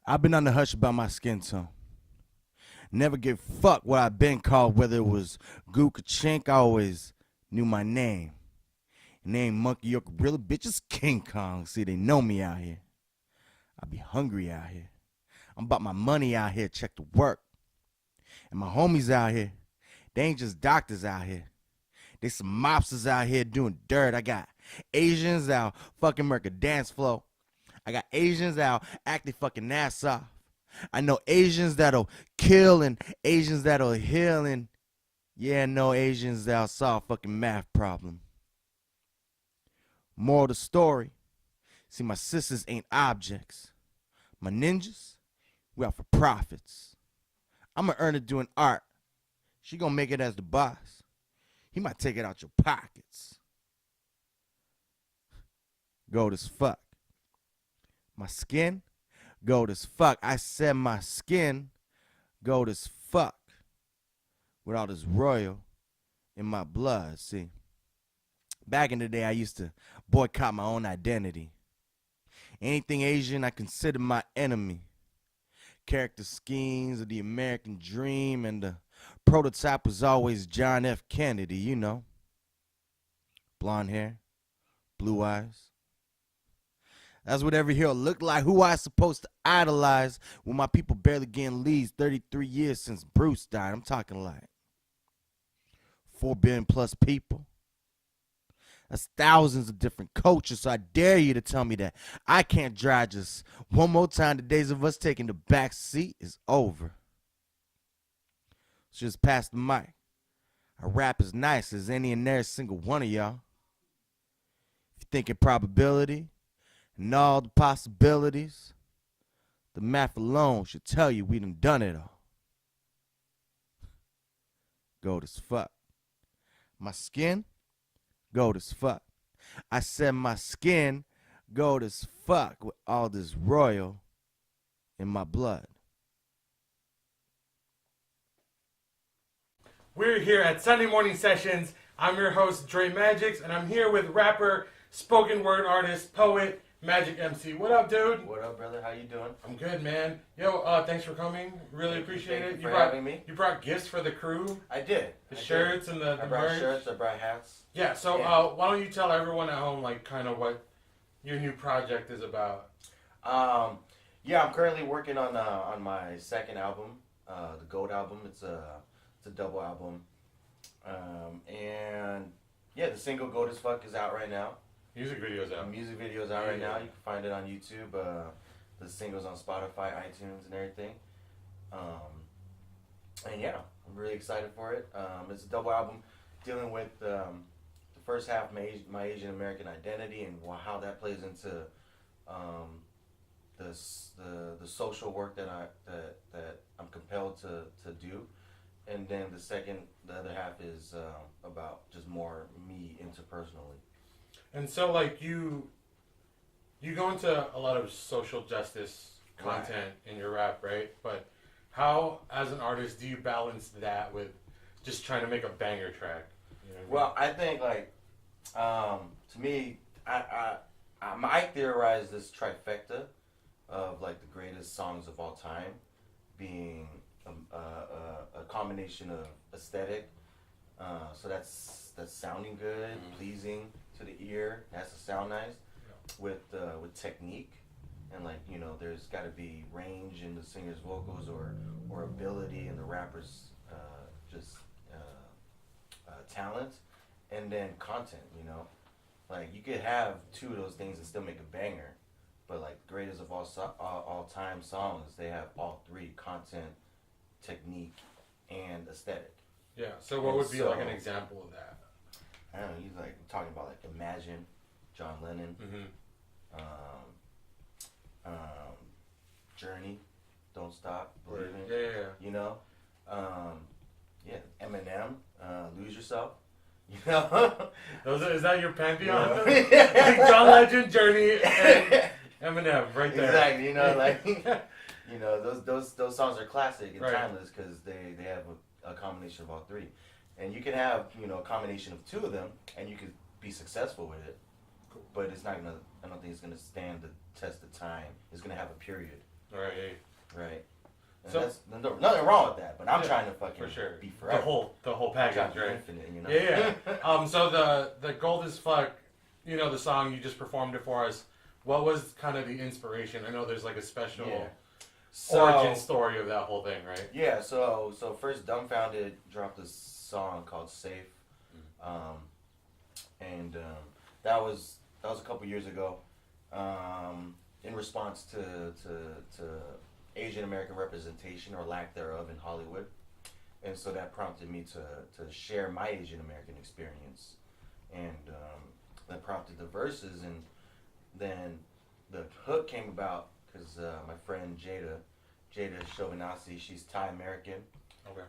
I've been on the hush about my skin tone. Never give fuck what I've been called, whether it was Gook or Chink. I always knew my name. Name Monkey or Gorilla, bitches King Kong. See, they know me out here. I be hungry out here. I'm about my money out here. Check the work. And my homies out here, they ain't just doctors out here. They some mobsters out here doing dirt. I got Asians out fucking murk a dance floor. I got Asians out acting fucking ass off. I know Asians that'll kill and Asians that'll heal and yeah, no Asians that'll solve fucking math problem. Moral of the story, see my sisters ain't objects. My ninjas, we out for profits. I'ma earn it doing art. She gonna make it as the boss. He might take it out your pockets. Gold as fuck. My skin, gold as fuck. I said my skin, gold as fuck. With all this royal in my blood, see. Back in the day, I used to boycott my own identity. Anything Asian, I considered my enemy. Character schemes of the American dream, and the prototype was always John F. Kennedy, you know. Blonde hair, blue eyes. That's what every hero looked like. Who I supposed to idolize when my people barely getting leads 33 years since Bruce died. I'm talking like 4 billion plus people. That's thousands of different cultures. So I dare you to tell me that I can't drive just one more time. The days of us taking the back seat is over. So just pass the mic. I rap as nice as any and every single one of y'all. If you think in probability and all the possibilities, the math alone should tell you we done it all. Gold as fuck. My skin, gold as fuck. I said my skin, gold as fuck with all this royal in my blood. We're here at Sunday Morning Sessions. I'm your host, Dre MaJiK, and I'm here with rapper, spoken word artist, poet, MaJiK MC. What up, dude? What up, brother? How you doing? I'm good, man. Yo, thanks for coming. Really appreciate it. Thank you for having me. You brought gifts for the crew. I did. The shirts and the I brought merch. shirts, I brought hats. Yeah, so why don't you tell everyone at home, like, kind of what your new project is about? Yeah, I'm currently working on my second album, the Gold album. It's a double album, and yeah, the single "Gold as Fuck" is out right now. Music videos out. Music videos out right now. You can find it on YouTube. The singles on Spotify, iTunes, and everything. And yeah, I'm really excited for it. It's a double album dealing with the first half, my Asian American identity, and how that plays into the social work that I'm compelled to do. And then the other half is about just more me interpersonally. And so, like, you go into a lot of social justice content in your rap, right? But how, as an artist, do you balance that with just trying to make a banger track? You know what I mean? Well, I think, like, to me, I theorize this trifecta of, like, the greatest songs of all time being a combination of aesthetic, so that's sounding good, pleasing to the ear, has to sound nice, with technique, and, like, you know, there's got to be range in the singer's vocals or ability in the rapper's talent, and then content. You know, like, you could have two of those things and still make a banger, but, like, greatest of all time songs, they have all three: content, technique, and aesthetic. Yeah. So what would be like an example of that? I don't know. He's like talking about, like, Imagine, John Lennon, Journey, Don't Stop Believing. Yeah. You know, Eminem, Lose Yourself. You know, Is that your pantheon? Like John Legend, Journey, and Eminem, right there. Exactly. You know, like, you know, those songs are classic and timeless because they have a combination of all three. And you can have, you know, a combination of two of them, and you could be successful with it. Cool. But it's not gonna. I don't think it's gonna stand the test of time. It's gonna have a period. Right. right? And So that's nothing wrong with that, but I'm yeah, trying to fucking for sure. be forever. The whole I'm trying package, to be right? infinite, you know? Yeah. So the Gold as Fuck, the song you just performed it for us. What was kind of the inspiration? I know there's like a special Yeah. origin story of that whole thing, right? Yeah, so first Dumbfounded dropped a song called Safe. Um, and that was a couple years ago. In response to Asian American representation or lack thereof in Hollywood. And so that prompted me to share my Asian American experience. And that prompted the verses, and then the hook came about because my friend Jada Chauvinasi, she's Thai American. Okay.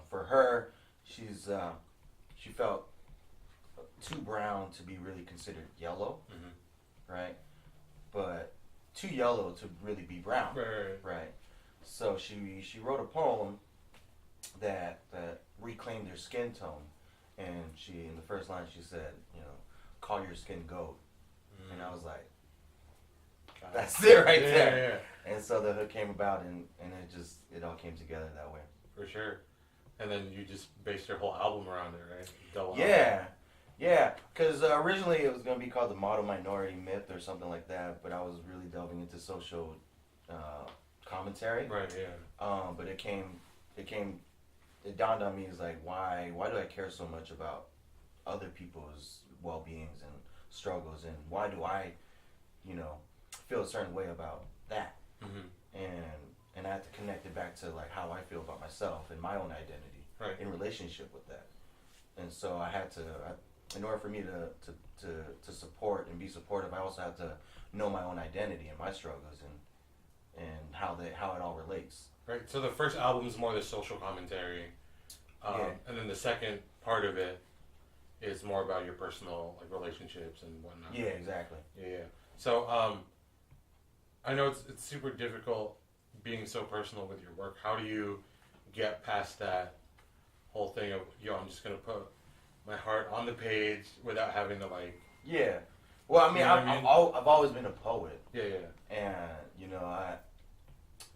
For her, she felt too brown to be really considered yellow, right? But too yellow to really be brown, right? So she wrote a poem that reclaimed her skin tone, and in the first line she said, call your skin gold, and I was like, that's it right there. Yeah. And so the hook came about, and it all came together that way. For sure. And then you just based your whole album around it, right? Double yeah. album. Yeah, because originally it was going to be called The Model Minority Myth or something like that, but I was really delving into social commentary. Right, yeah. But it dawned on me, is like, why do I care so much about other people's well-beings and struggles, and why do I, feel a certain way about that? And I had to connect it back to like how I feel about myself and my own identity in relationship with that. And so I had to, in order for me to support and be supportive, I also had to know my own identity and my struggles and how it all relates. Right. So the first album is more the social commentary, and then the second part of it is more about your personal relationships and whatnot. Yeah, exactly. Yeah. So I know it's super difficult being so personal with your work. How do you get past that whole thing of, I'm just gonna put my heart on the page without having to Yeah. Well, I mean, I've always been a poet. Yeah. And I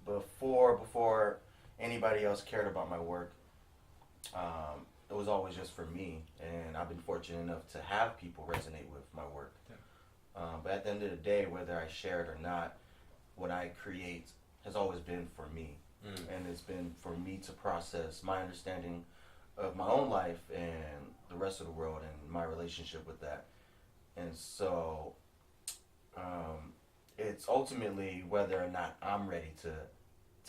before anybody else cared about my work, it was always just for me, and I've been fortunate enough to have people resonate with my work. Yeah. But at the end of the day, whether I share it or not, what I create has always been for me, and it's been for me to process my understanding of my own life and the rest of the world and my relationship with that. And so it's ultimately whether or not I'm ready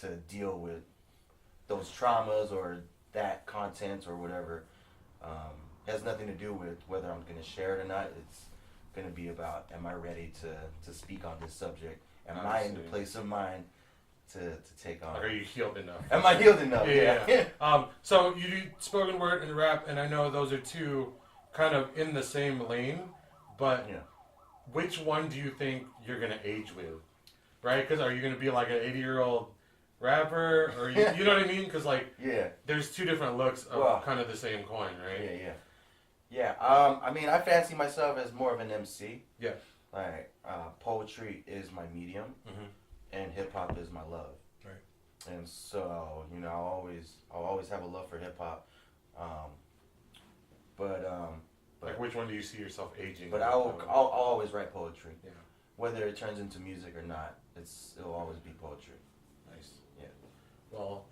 to deal with those traumas or that content or whatever. It has nothing to do with whether I'm going to share it or not. It's going to be about, am I ready to speak on this subject? Am I in the place of mind to take on? Are you healed enough? Am I healed enough? Yeah. So you do spoken word and rap, and I know those are two kind of in the same lane, but which one do you think you're going to age with? Right? Because are you going to be like an 80-year-old rapper? Or you know what I mean? Because there's two different looks of kind of the same coin, right? Yeah. I mean, I fancy myself as more of an MC. Yeah. Like, poetry is my medium, and hip hop is my love. Right. And so, I'll always have a love for hip hop. But which one do you see yourself aging? But I'll always write poetry. Yeah. Whether it turns into music or not, it'll always be poetry. Nice. Yeah. Well,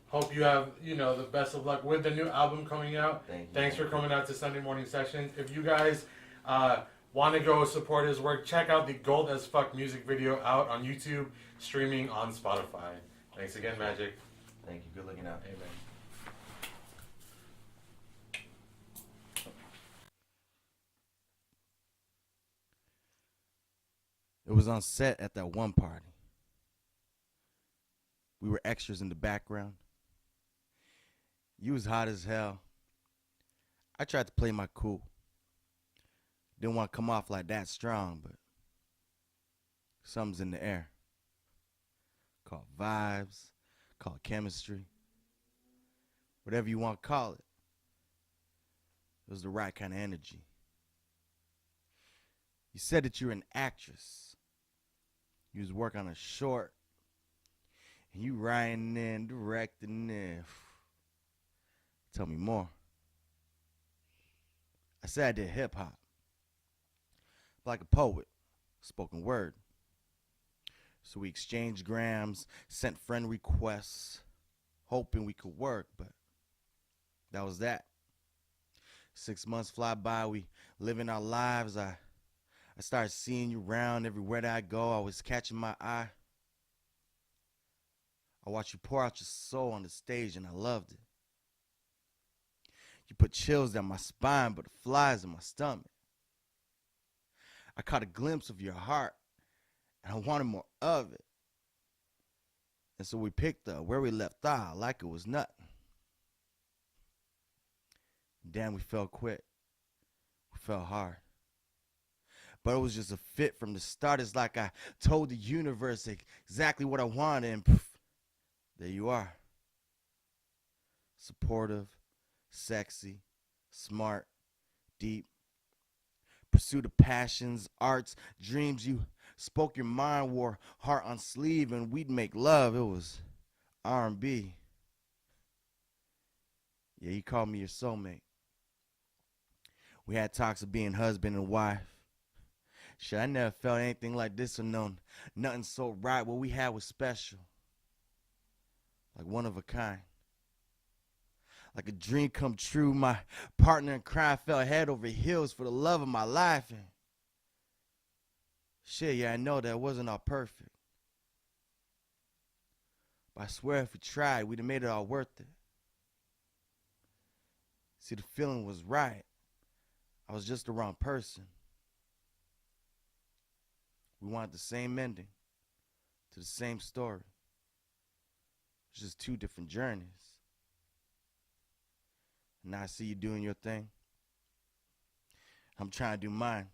hope you have the best of luck with the new album coming out. Thanks for coming out to Sunday Morning Sessions. If you guys want to go support his work, check out the Gold as Fuck music video out on YouTube, streaming on Spotify. Thanks again, MaJiK. Thank you. Good looking out. Amen. It was on set at that one party. We were extras in the background. You was hot as hell. I tried to play my cool. Didn't want to come off like that strong, but something's in the air. Call it vibes, call it chemistry, whatever you want to call it. It was the right kind of energy. You said that you're an actress. You was working on a short, and you writing in, directing in. Tell me more. I said I did hip hop, like a poet, spoken word. So we exchanged grams, sent friend requests, hoping we could work, but that was that. 6 months fly by, we living our lives. I started seeing you around everywhere that I go. I was catching my eye. I watched you pour out your soul on the stage, and I loved it. You put chills down my spine, but flies in my stomach. I caught a glimpse of your heart, and I wanted more of it. And so we picked up where we left off like it was nothing. Damn, we fell quick. We fell hard. But it was just a fit from the start. It's like I told the universe exactly what I wanted, and poof, there you are. Supportive, sexy, smart, deep. Pursuit of passions, arts, dreams. You spoke your mind, wore heart on sleeve, and we'd make love. It was R&B. Yeah, you called me your soulmate. We had talks of being husband and wife. Shit, I never felt anything like this or known nothing so right. What we had was special. Like one of a kind. Like a dream come true. My partner in crime fell head over heels for the love of my life. And shit, yeah, I know that wasn't all perfect. But I swear if we tried, we'd have made it all worth it. See, the feeling was right. I was just the wrong person. We wanted the same ending to the same story. It's just two different journeys. And now I see you doing your thing. I'm trying to do mine.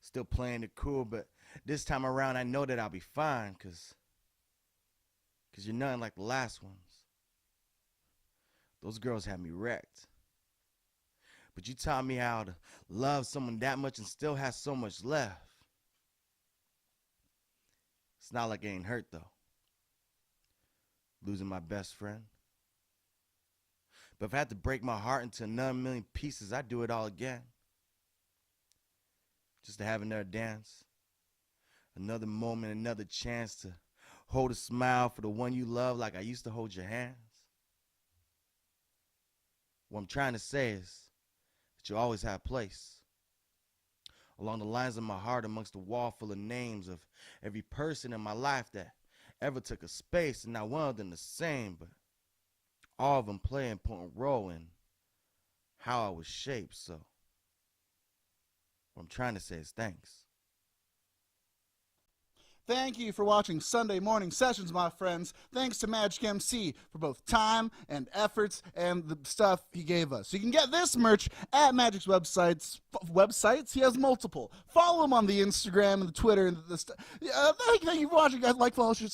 Still playing it cool, but this time around I know that I'll be fine, cause you're nothing like the last ones. Those girls had me wrecked. But you taught me how to love someone that much and still have so much left. It's not like it ain't hurt though. Losing my best friend. But if I had to break my heart into another million pieces, I'd do it all again. Just to have another dance. Another moment, another chance to hold a smile for the one you love like I used to hold your hands. What I'm trying to say is that you always have a place. Along the lines of my heart amongst the wall full of names of every person in my life that ever took a space, and not one of them the same, but all of them play an important role in how I was shaped. So what I'm trying to say is thanks. Thank you for watching Sunday Morning Sessions, my friends. Thanks to MaJiK MC for both time and efforts and the stuff he gave us. You can get this merch at MaJiK's websites. He has multiple. Follow him on the Instagram and the Twitter and the stuff. Thank you for watching, guys. Like, follow, subscribe.